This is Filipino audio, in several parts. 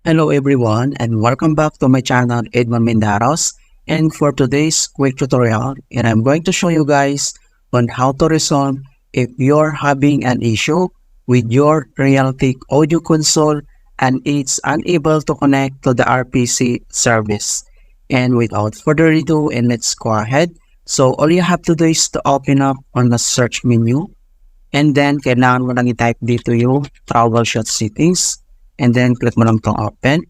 Hello everyone and welcome back to my channel Edmond Mendaros, and for today's quick tutorial and I'm going to show you guys on how to resolve if you're having an issue with your Realtek audio console and it's unable to connect to the RPC service. And without further ado, and let's go ahead. So all you have to do is to open up on the search menu, and then kailangan mo lang i-type dito yung troubleshoot settings. And then click mo lang itong open.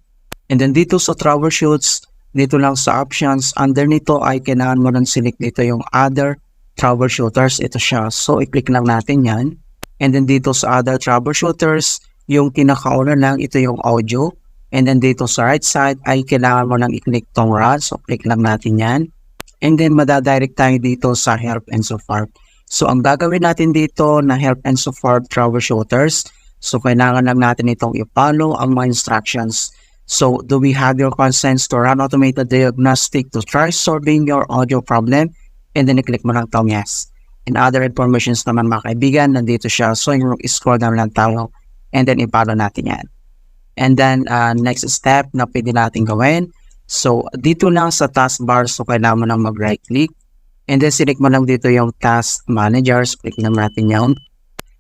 And then dito sa troubleshoots, dito lang sa options, under nito ay kailangan mo lang select dito yung other troubleshooters. Ito siya. So i-click lang natin yan. And then dito sa other troubleshooters, yung kinakauna lang, ito yung audio. And then dito sa right side ay kailangan mo lang i-click tong run. So click lang natin yan. And then madadirect tayo dito sa help and support. So ang gagawin natin dito na help and support troubleshooters, so kailangan lang natin itong i-follow ang mga instructions. So do we have your consent to run automated diagnostic to try solving your audio problem? And then i-click mo lang itong yes. And other informations naman mga kaibigan, nandito siya. So yung scroll down lang tayo and then i-follow natin yan. And then next step na pwede natin gawin. So dito lang sa taskbar, so kailangan mo lang mag-right click. And then select mo lang dito yung task managers. Click lang natin yun.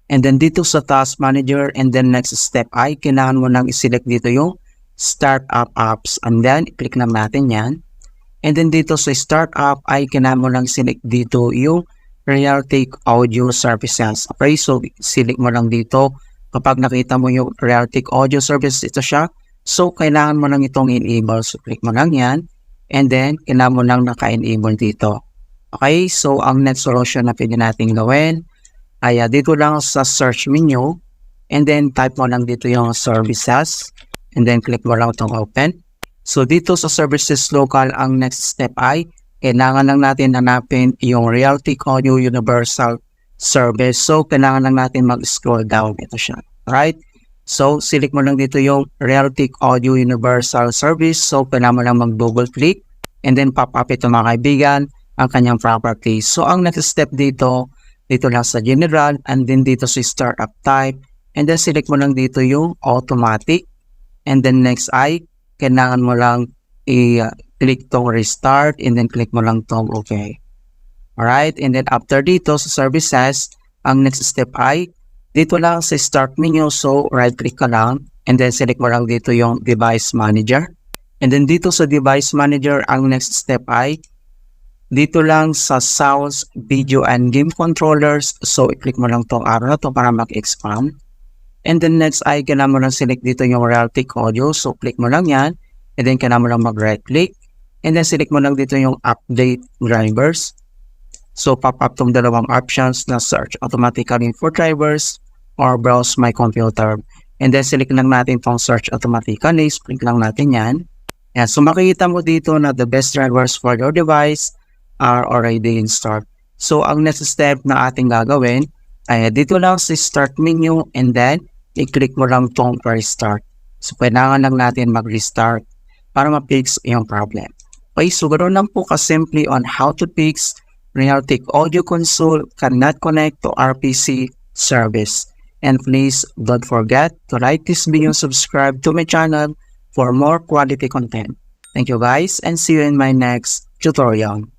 And then dito sa task manager, and then next step ay kailangan mo lang i-select dito yung startup apps. And then click lang natin yan. And then dito sa startup ay kailangan mo lang select dito yung Realtek audio services. Okay, so select mo lang dito. Kapag nakita mo yung Realtek audio service, ito siya. So kailangan mo lang itong enable. So click mo lang yan. And then kailangan mo lang naka-enable dito. Okay, so ang next solution na pwede natin gawin ay dito lang sa search menu, and then type mo lang dito yung services, and then click mo lang itong open. So dito sa services local, ang next step ay kailangan lang natin hanapin yung Realtek Audio Universal Service. So kailangan lang natin mag-scroll down. Ito siya. Right? So select mo lang dito yung Realtek Audio Universal Service. So kailangan mo lang mag-double click, and then pop up ito mga kaibigan, ang kanyang properties. So ang next step dito lang sa general, and then dito sa startup type, and then select mo lang dito yung automatic, and then next ay kailangan mo lang i-click tong restart, and then click mo lang tong okay. Alright, and then after dito sa services, ang next step ay dito lang sa start menu, so right click ka lang, and then select mo lang dito yung device manager, and then dito sa device manager, ang next step ay dito lang sa sounds, video, and game controllers. So, i-click mo lang itong arrow na ito para mag-expand. And then next ay kailangan mo lang select dito yung Realtek Audio. So, click mo lang yan. And then kailangan mo lang mag-right click. And then select mo lang dito yung update drivers. So, pop up itong dalawang options na search automatically for drivers or browse my computer. And then select lang natin itong search automatically. Click lang natin yan. Yan. So, makikita mo dito na the best drivers for your device are already installed. So, ang next step na ating gagawin ay dito lang sa start menu, and then i-click mo lang itong restart. So, kailangan lang natin mag-restart para ma-fix yung problem. Okay, so ganoon lang po ka-simply on how to fix Realtek audio console cannot connect to RPC service. And please don't forget to like this video and subscribe to my channel for more quality content. Thank you guys, and see you in my next tutorial.